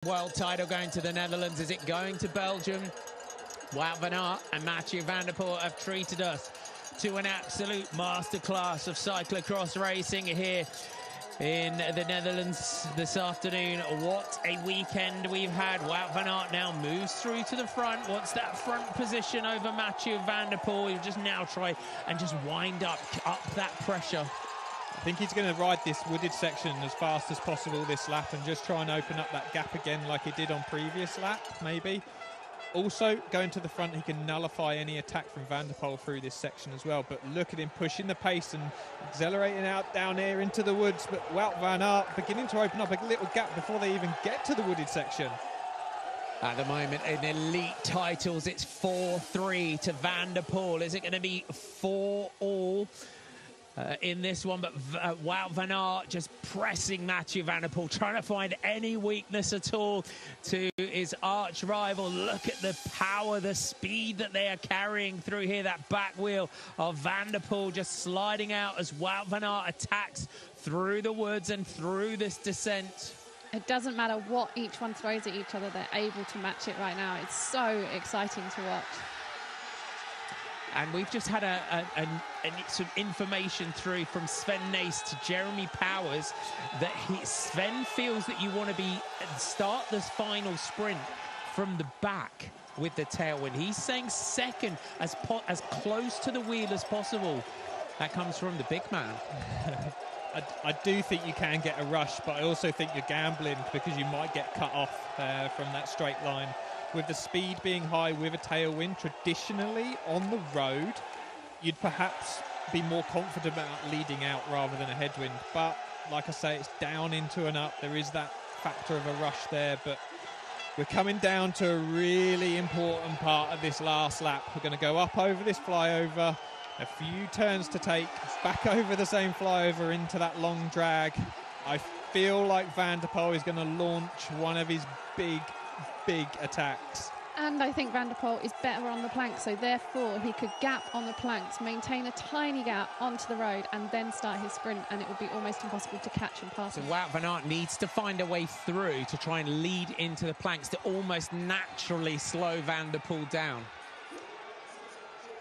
World title going to the Netherlands. Is it going to Belgium? Wout van Aert and Mathieu van der Poel have treated us to an absolute masterclass of cyclocross racing here in the Netherlands this afternoon. What a weekend we've had. Wout van Aert now moves through to the front, wants that front position over Mathieu van der Poel. He'll just now try and just wind up that pressure. I think he's going to ride this wooded section as fast as possible this lap and just try and open up that gap again like he did on previous lap, maybe. Also, going to the front, he can nullify any attack from Van der Poel through this section as well. But look at him pushing the pace and accelerating out down here into the woods. But Wout van Aert beginning to open up a little gap before they even get to the wooded section. At the moment, in elite titles, it's 4-3 to Van der Poel. Is it going to be 4-all? In this one, but Wout van Aert just pressing Mathieu van der Poel, trying to find any weakness at all to his arch rival. Look at the power, the speed that they are carrying through here. That back wheel of Van der Poel just sliding out as Wout van Aert attacks through the woods and through this descent. It doesn't matter what each one throws at each other, they're able to match it right now. It's so exciting to watch. And we've just had some information through from Sven Nys to Jeremy Powers that Sven feels that you want to start this final sprint from the back with the tailwind. He's saying second, as close to the wheel as possible. That comes from the big man. I do think you can get a rush, but I also think you're gambling because you might get cut off from that straight line. With the speed being high with a tailwind, traditionally on the road, you'd perhaps be more confident about leading out rather than a headwind. But like I say, it's down into and up. There is that factor of a rush there, but we're coming down to a really important part of this last lap. We're going to go up over this flyover, a few turns to take, back over the same flyover into that long drag. I feel like Van der Poel is going to launch one of his big attacks. And I think Van der Poel is better on the planks, so therefore he could gap on the planks, maintain a tiny gap onto the road, and then start his sprint, and it would be almost impossible to catch and pass so him. Wout van Aert needs to find a way through to try and lead into the planks to almost naturally slow Van der Poel down.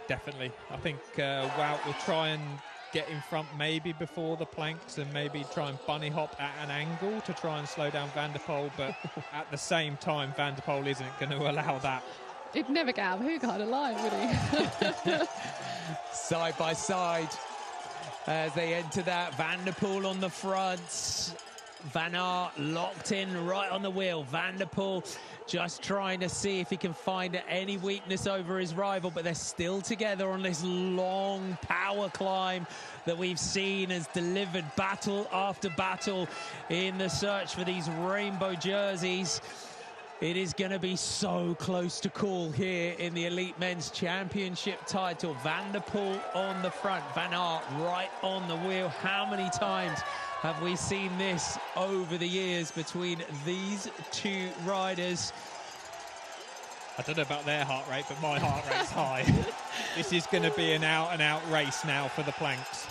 Definitely. I think Wout will try and get in front maybe before the planks and maybe try and bunny hop at an angle to try and slow down Van der Poel, but at the same time Van der Poel isn't going to allow that. He'd never get out of Hoogerheide alive, would he? Side by side as they enter that. Van der Poel on the front, Van Aert locked in right on the wheel. Van der Poel just trying to see if he can find any weakness over his rival, but they're still together on this long power climb that we've seen has delivered battle after battle in the search for these rainbow jerseys. It is going to be so close to call here in the Elite Men's Championship title. Van der Poel on the front, Van Aert right on the wheel. How many times have we seen this over the years between these two riders? I don't know about their heart rate, but my heart rate's high. This is going to be an out-and-out race now for the planks.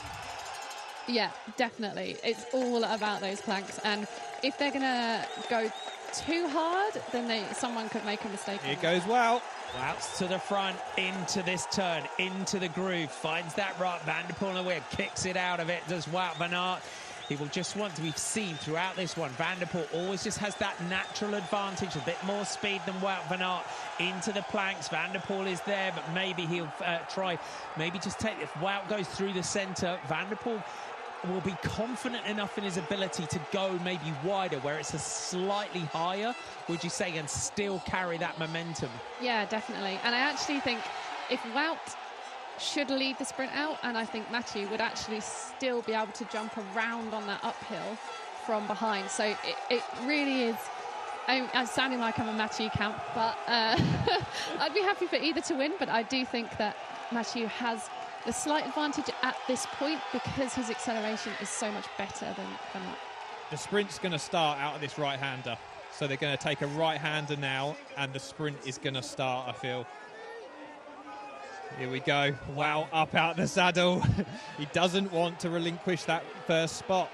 Yeah, definitely. It's all about those planks, and if they're going to go too hard, then someone could make a mistake. Here goes Wout. Wout's to the front, into this turn, into the groove, finds that right. Van der Poel on the wheel, kicks it out of it, does Wout van Aert. He will just want to be seen throughout this one. Van der Poel always just has that natural advantage, a bit more speed than Wout van Aert into the planks. Van der Poel is there, but maybe he'll try, maybe just take, if Wout goes through the centre, Van der Poel will be confident enough in his ability to go maybe wider, where it's a slightly higher, would you say, and still carry that momentum. Yeah, definitely. And I actually think if Wout should lead the sprint out, and I think Mathieu would actually still be able to jump around on that uphill from behind. So it really is, I'm sounding like I'm a Mathieu camp, but I'd be happy for either to win, but I do think that Mathieu has the slight advantage at this point because his acceleration is so much better than that. The sprint's going to start out of this right-hander, so they're going to take a right-hander now, and the sprint is going to start, I feel. Here we go. Wow, up out the saddle. He doesn't want to relinquish that first spot.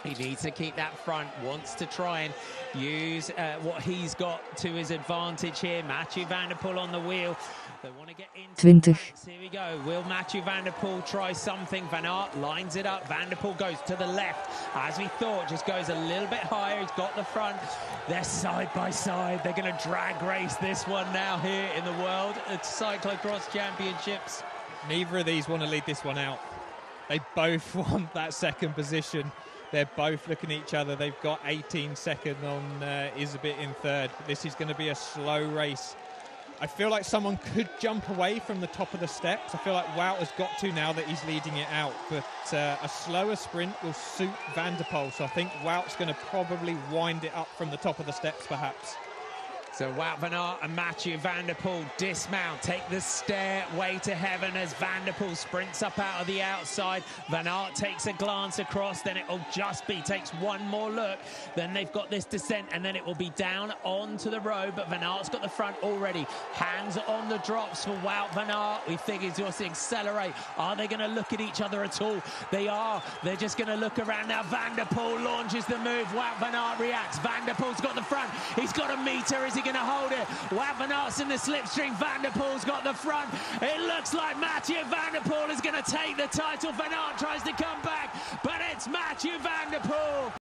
He needs to keep that front, wants to try and use what he's got to his advantage here. Mathieu van der Poel on the wheel. They want to get into 20. Here we go. Will Mathieu van der Poel try something? Van Aert lines it up. Van der Poel goes to the left. As we thought, just goes a little bit higher. He's got the front. They're side by side. They're going to drag race this one now here in the World Cyclocross Championships. Neither of these want to lead this one out. They both want that second position. They're both looking at each other. They've got 18 seconds on Iserbyt in third. This is going to be a slow race. I feel like someone could jump away from the top of the steps. I feel like Wout has got to now that he's leading it out. But a slower sprint will suit Van der Poel. So I think Wout's going to probably wind it up from the top of the steps, perhaps. So Wout van Aert and Mathieu van der Poel dismount, take the stairway to heaven as Van der Poel sprints up out of the outside. Van Aert takes a glance across, then it will just be, takes one more look. Then they've got this descent, and then it will be down onto the road. But Van Aert's got the front already. Hands on the drops for Wout van Aert. We figured you'll see accelerate. Are they going to look at each other at all? They are. They're just going to look around now. Van der Poel launches the move. Wout van Aert reacts. Van der Poel's got the front. He's got a meter. Is he going to hold it? Wout van Aert's in the slipstream. Van der Poel's got the front. It looks like Mathieu van der Poel is going to take the title. Van Aert tries to come back, but it's Mathieu van der Poel.